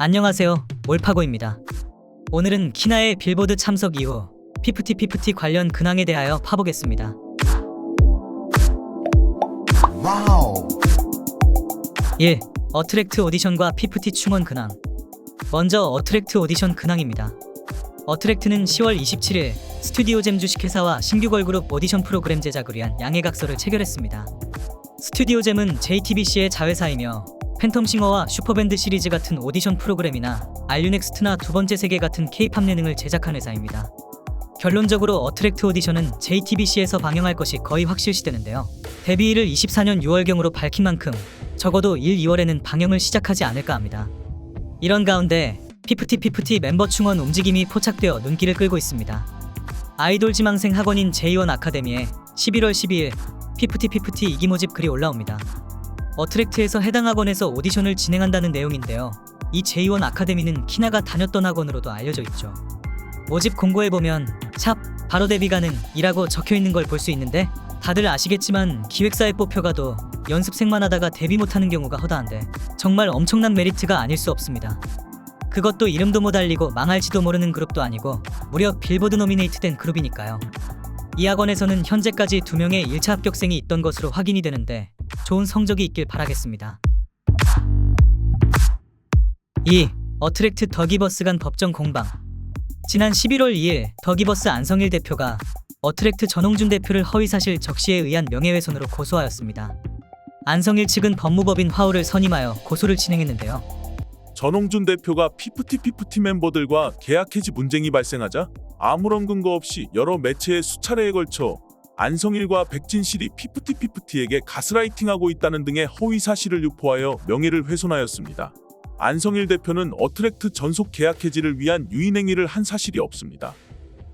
안녕하세요, 올파고입니다. 오늘은 키나의 빌보드 참석 이후 피프티 관련 근황에 대하여 파보겠습니다. 와우. 1. 어트랙트 오디션과 피프티 충원 근황. 먼저 어트랙트 오디션 근황입니다. 어트랙트는 10월 27일 스튜디오잼 주식회사와 신규 걸그룹 오디션 프로그램 제작을 위한 양해각서를 체결했습니다. 스튜디오잼은 JTBC의 자회사이며 팬텀싱어와 슈퍼밴드 시리즈 같은 오디션 프로그램이나 알류넥스트나 두 번째 세계 같은 K-팝 예능을 제작한 회사입니다. 결론적으로 어트랙트 오디션은 JTBC에서 방영할 것이 거의 확실시되는데요. 데뷔일을 24년 6월경으로 밝힌 만큼 적어도 1, 2월에는 방영을 시작하지 않을까 합니다. 이런 가운데 피프티 멤버 충원 움직임이 포착되어 눈길을 끌고 있습니다. 아이돌 지망생 학원인 J1 아카데미에 11월 12일 피프티 이기 모집 글이 올라옵니다. 어트랙트에서 해당 학원에서 오디션을 진행한다는 내용인데요. 이 J1 아카데미는 키나가 다녔던 학원으로도 알려져 있죠. 모집 공고에 보면 샵 바로 데뷔 가능이라고 적혀있는 걸 볼 수 있는데, 다들 아시겠지만 기획사에 뽑혀가도 연습생만 하다가 데뷔 못하는 경우가 허다한데 정말 엄청난 메리트가 아닐 수 없습니다. 그것도 이름도 못 알리고 망할지도 모르는 그룹도 아니고 무려 빌보드 노미네이트된 그룹이니까요. 이 학원에서는 현재까지 2명의 1차 합격생이 있던 것으로 확인이 되는데 좋은 성적이 있길 바라겠습니다. 2. 어트랙트 더기버스 간 법정 공방. 지난 11월 2일 더기버스 안성일 대표가 어트랙트 전홍준 대표를 허위사실 적시에 의한 명예훼손으로 고소하였습니다. 안성일 측은 법무법인 화우를 선임하여 고소를 진행했는데요. 전홍준 대표가 피프티 멤버들과 계약 해지 분쟁이 발생하자 아무런 근거 없이 여러 매체에 수차례에 걸쳐 안성일과 백진실이 피프티에게 가스라이팅하고 있다는 등의 허위 사실을 유포하여 명예를 훼손하였습니다. 안성일 대표는 어트랙트 전속 계약 해지를 위한 유인행위를 한 사실이 없습니다.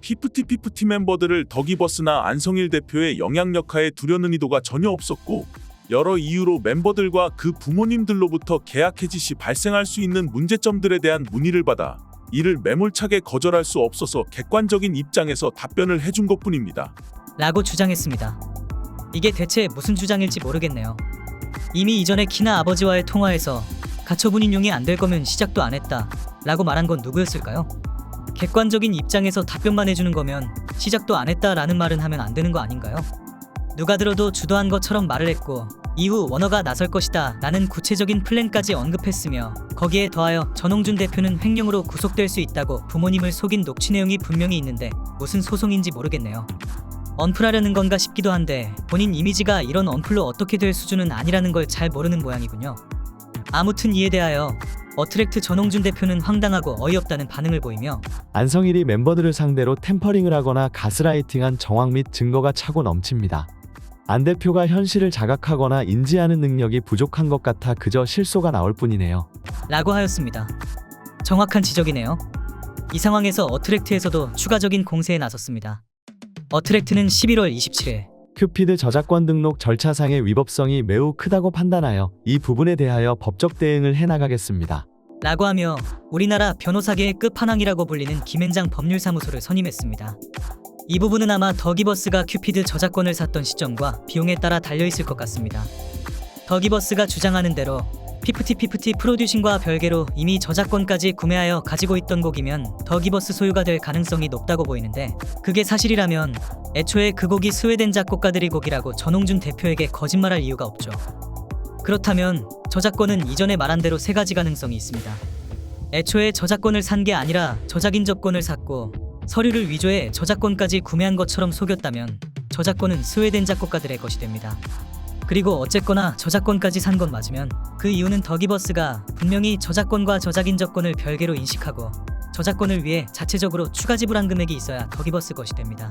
피프티 멤버들을 더기버스나 안성일 대표의 영향력하에 두려는 의도가 전혀 없었고, 여러 이유로 멤버들과 그 부모님들로부터 계약 해지 시 발생할 수 있는 문제점들에 대한 문의를 받아 이를 매몰차게 거절할 수 없어서 객관적인 입장에서 답변을 해준 것뿐입니다. 라고 주장했습니다. 이게 대체 무슨 주장일지 모르겠네요. 이미 이전에 키나 아버지와의 통화에서 가처분 인용이 안 될 거면 시작도 안 했다 라고 말한 건 누구였을까요? 객관적인 입장에서 답변만 해주는 거면 시작도 안 했다 라는 말은 하면 안 되는 거 아닌가요? 누가 들어도 주도한 것처럼 말을 했고 이후 워너가 나설 것이다 라는 구체적인 플랜까지 언급했으며, 거기에 더하여 전홍준 대표는 횡령으로 구속될 수 있다고 부모님을 속인 녹취 내용이 분명히 있는데 무슨 소송인지 모르겠네요. 언플하려는 건가 싶기도 한데 본인 이미지가 이런 언플로 어떻게 될 수준은 아니라는 걸 잘 모르는 모양이군요. 아무튼 이에 대하여 어트랙트 전홍준 대표는 황당하고 어이없다는 반응을 보이며, 안성일이 멤버들을 상대로 템퍼링을 하거나 가스라이팅한 정황 및 증거가 차고 넘칩니다. 안 대표가 현실을 자각하거나 인지하는 능력이 부족한 것 같아 그저 실소가 나올 뿐이네요. 라고 하였습니다. 정확한 지적이네요. 이 상황에서 어트랙트에서도 추가적인 공세에 나섰습니다. 어트랙트는 11월 27일 큐피드 저작권 등록 절차상의 위법성이 매우 크다고 판단하여 이 부분에 대하여 법적 대응을 해나가겠습니다. 라고 하며 우리나라 변호사계의 끝판왕이라고 불리는 김앤장 법률사무소를 선임했습니다. 이 부분은 아마 더기버스가 큐피드 저작권을 샀던 시점과 비용에 따라 달려있을 것 같습니다. 더기버스가 주장하는 대로 피프티 프로듀싱과 별개로 이미 저작권까지 구매하여 가지고 있던 곡이면 더기버스 소유가 될 가능성이 높다고 보이는데, 그게 사실이라면 애초에 그 곡이 스웨덴 작곡가들이 곡이라고 전홍준 대표에게 거짓말할 이유가 없죠. 그렇다면 저작권은 이전에 말한 대로 세 가지 가능성이 있습니다. 애초에 저작권을 산 게 아니라 저작인접권을 샀고 서류를 위조해 저작권까지 구매한 것처럼 속였다면 저작권은 스웨덴 작곡가들의 것이 됩니다. 그리고 어쨌거나 저작권까지 산 건 맞으면 그 이유는 더기버스가 분명히 저작권과 저작인접권을 별개로 인식하고 저작권을 위해 자체적으로 추가 지불한 금액이 있어야 더기버스 것이 됩니다.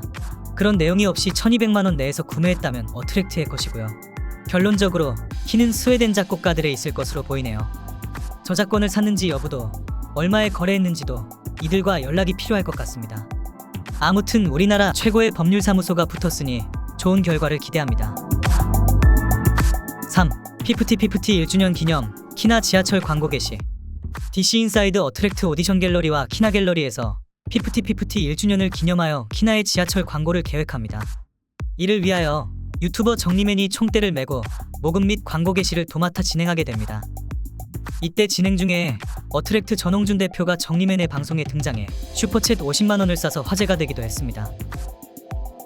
그런 내용이 없이 1200만 원 내에서 구매했다면 어트랙트의 것이고요. 결론적으로 키는 스웨덴 작곡가들에 있을 것으로 보이네요. 저작권을 샀는지 여부도 얼마에 거래했는지도 이들과 연락이 필요할 것 같습니다. 아무튼 우리나라 최고의 법률사무소가 붙었으니 좋은 결과를 기대합니다. 3. 피프티 1주년 기념 키나 지하철 광고 게시. DC인사이드 어트랙트 오디션 갤러리와 키나 갤러리에서 피프티 1주년을 기념하여 키나의 지하철 광고를 계획합니다. 이를 위하여 유튜버 정리맨이 총대를 메고 모금 및 광고 게시를 도맡아 진행하게 됩니다. 이때 진행 중에 어트랙트 전홍준 대표가 정리맨의 방송에 등장해 슈퍼챗 50만 원을 쏴서 화제가 되기도 했습니다.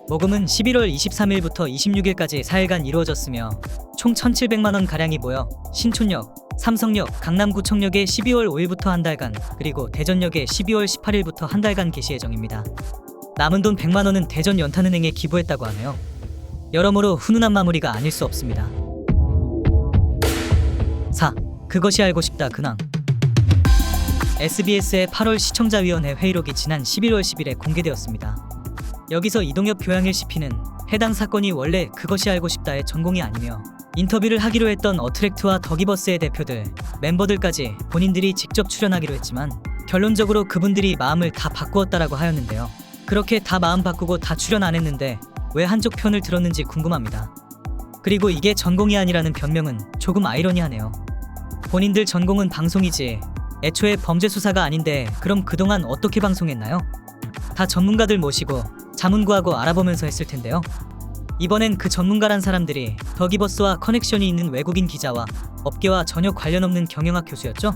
모금은 11월 23일부터 26일까지 4일간 이루어졌으며 총 1,700만 원 가량이 모여 신촌역, 삼성역, 강남구청역에 12월 5일부터 한 달간, 그리고 대전역에 12월 18일부터 한 달간 개시 예정입니다. 남은 돈 100만 원은 대전 연탄은행에 기부했다고 하네요. 여러모로 훈훈한 마무리가 아닐 수 없습니다. 4. 그것이 알고 싶다 근황. SBS의 8월 시청자위원회 회의록이 지난 11월 10일에 공개되었습니다. 여기서 이동엽 교양일 CP는 해당 사건이 원래 그것이 알고 싶다의 전공이 아니며 인터뷰를 하기로 했던 어트랙트와 더기버스의 대표들, 멤버들까지 본인들이 직접 출연하기로 했지만 결론적으로 그분들이 마음을 다 바꾸었다라고 하였는데요. 그렇게 다 마음 바꾸고 다 출연 안 했는데 왜 한쪽 편을 들었는지 궁금합니다. 그리고 이게 전공이 아니라는 변명은 조금 아이러니하네요. 본인들 전공은 방송이지 애초에 범죄 수사가 아닌데 그럼 그동안 어떻게 방송했나요? 다 전문가들 모시고 자문 구하고 알아보면서 했을 텐데요. 이번엔 그 전문가란 사람들이 더기버스와 커넥션이 있는 외국인 기자와 업계와 전혀 관련 없는 경영학 교수였죠.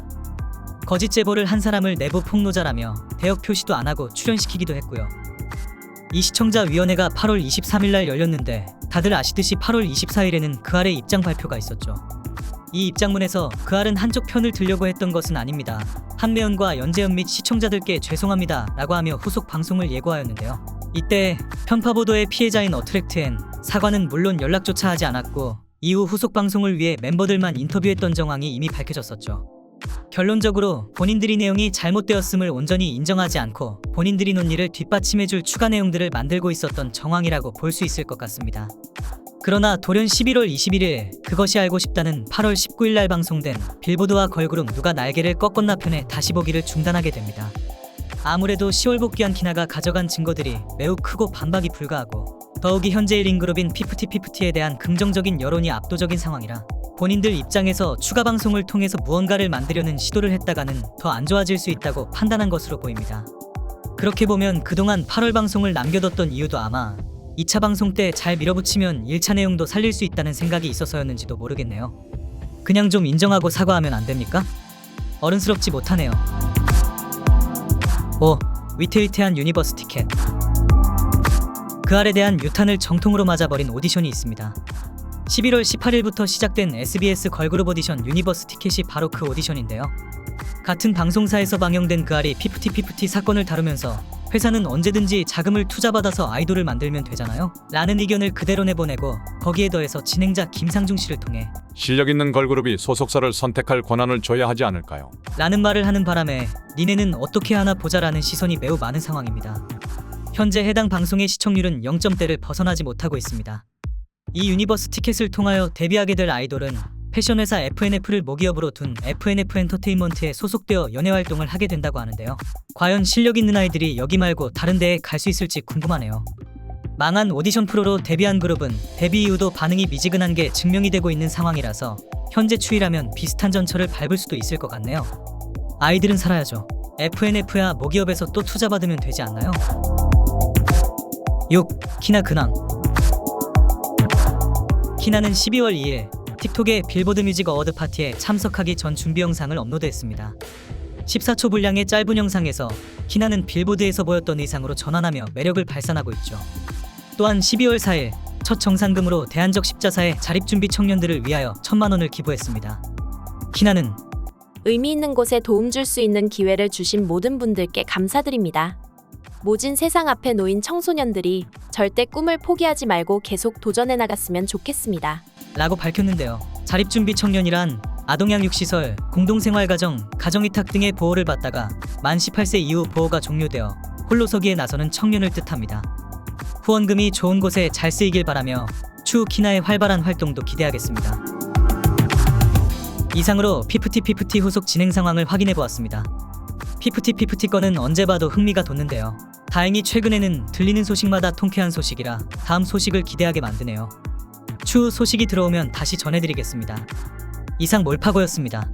거짓 제보를 한 사람을 내부 폭로자라며 대역 표시도 안 하고 출연시키기도 했고요. 이 시청자위원회가 8월 23일 날 열렸는데 다들 아시듯이 8월 24일에는 그 알의 입장 발표가 있었죠. 이 입장문에서 그 알은 한쪽 편을 들려고 했던 것은 아닙니다. 한매연과 연재연 및 시청자들께 죄송합니다 라고 하며 후속 방송을 예고하였는데요. 이때 편파 보도의 피해자인 어트랙트엔 사과는 물론 연락조차 하지 않았고 이후 후속 방송을 위해 멤버들만 인터뷰했던 정황이 이미 밝혀졌었죠. 결론적으로 본인들이 내용이 잘못되었음을 온전히 인정하지 않고 본인들이 논리를 뒷받침해줄 추가 내용들을 만들고 있었던 정황이라고 볼 수 있을 것 같습니다. 그러나 돌연 11월 21일 그것이 알고 싶다는 8월 19일 날 방송된 빌보드와 걸그룹 누가 날개를 꺾었나 편에 다시 보기를 중단하게 됩니다. 아무래도 10월 복귀한 키나가 가져간 증거들이 매우 크고 반박이 불가하고 더욱이 현재 1인 그룹인 피프티피프티에 대한 긍정적인 여론이 압도적인 상황이라 본인들 입장에서 추가 방송을 통해서 무언가를 만들려는 시도를 했다가는 더 안 좋아질 수 있다고 판단한 것으로 보입니다. 그렇게 보면 그동안 8월 방송을 남겨뒀던 이유도 아마 2차 방송 때 잘 밀어붙이면 1차 내용도 살릴 수 있다는 생각이 있어서였는지도 모르겠네요. 그냥 좀 인정하고 사과하면 안 됩니까? 어른스럽지 못하네요. 5. 위태위태한 유니버스 티켓. 그 알에 대한 유탄을 정통으로 맞아버린 오디션이 있습니다. 11월 18일부터 시작된 SBS 걸그룹 오디션 유니버스 티켓이 바로 그 오디션인데요. 같은 방송사에서 방영된 그 알이 피프티피프티 사건을 다루면서 회사는 언제든지 자금을 투자받아서 아이돌을 만들면 되잖아요 라는 의견을 그대로 내보내고 거기에 더해서 진행자 김상중 씨를 통해 실력 있는 걸그룹이 소속사를 선택할 권한을 줘야 하지 않을까요? 라는 말을 하는 바람에 니네는 어떻게 하나 보자라는 시선이 매우 많은 상황입니다. 현재 해당 방송의 시청률은 0점대를 벗어나지 못하고 있습니다. 이 유니버스 티켓을 통하여 데뷔하게 될 아이돌은 패션회사 FNF를 모기업으로 둔 FNF 엔터테인먼트에 소속되어 연예활동을 하게 된다고 하는데요. 과연 실력 있는 아이들이 여기 말고 다른 데에 갈 수 있을지 궁금하네요. 망한 오디션 프로로 데뷔한 그룹은 데뷔 이후도 반응이 미지근한 게 증명이 되고 있는 상황이라서 현재 추이라면 비슷한 전철을 밟을 수도 있을 것 같네요. 아이들은 살아야죠. FNF야 모기업에서 또 투자받으면 되지 않나요? 6. 키나 근황. 키나는 12월 2일 틱톡에 빌보드 뮤직 어워드 파티에 참석하기 전 준비 영상을 업로드했습니다. 14초 분량의 짧은 영상에서 키나는 빌보드에서 보였던 의상으로 전환하며 매력을 발산하고 있죠. 또한 12월 4일 첫 정산금으로 대한적 십자사에 자립준비 청년들을 위하여 1,000만 원을 기부했습니다. 키나는 의미 있는 곳에 도움 줄 수 있는 기회를 주신 모든 분들께 감사드립니다. 모진 세상 앞에 놓인 청소년들이 절대 꿈을 포기하지 말고 계속 도전해 나갔으면 좋겠습니다. 라고 밝혔는데요. 자립준비 청년이란 아동양육시설, 공동생활가정, 가정위탁 등의 보호를 받다가 만 18세 이후 보호가 종료되어 홀로서기에 나서는 청년을 뜻합니다. 후원금이 좋은 곳에 잘 쓰이길 바라며 추후 키나의 활발한 활동도 기대하겠습니다. 이상으로 피프티피프티 후속 진행 상황을 확인해 보았습니다. 피프티피프티 건은 언제 봐도 흥미가 돋는데요. 다행히 최근에는 들리는 소식마다 통쾌한 소식이라 다음 소식을 기대하게 만드네요. 추후 소식이 들어오면 다시 전해드리겠습니다. 이상 몰파고였습니다.